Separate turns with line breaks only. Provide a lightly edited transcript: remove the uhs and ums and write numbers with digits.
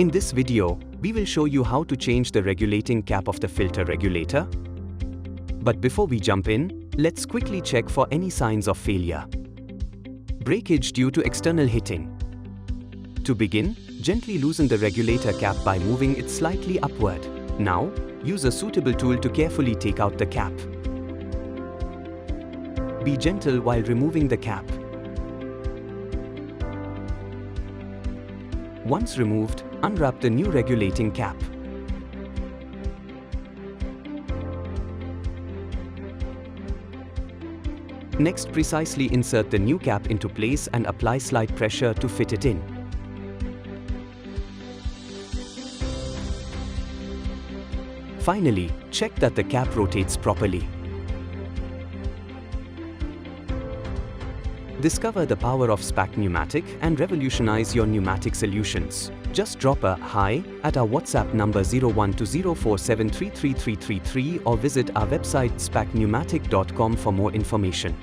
In this video, we will show you how to change the regulating cap of the filter regulator. But before we jump in, let's quickly check for any signs of failure. Breakage due to external hitting. To begin, gently loosen the regulator cap by moving it slightly upward. Now, use a suitable tool to carefully take out the cap. Be gentle while removing the cap. Once removed, unwrap the new regulating cap. Next, precisely insert the new cap into place and apply slight pressure to fit it in. Finally, check that the cap rotates properly. Discover the power of SPAC Pneumatic and revolutionize your pneumatic solutions. Just drop a "Hi" at our WhatsApp number 012047333333 or visit our website spacpneumatic.com for more information.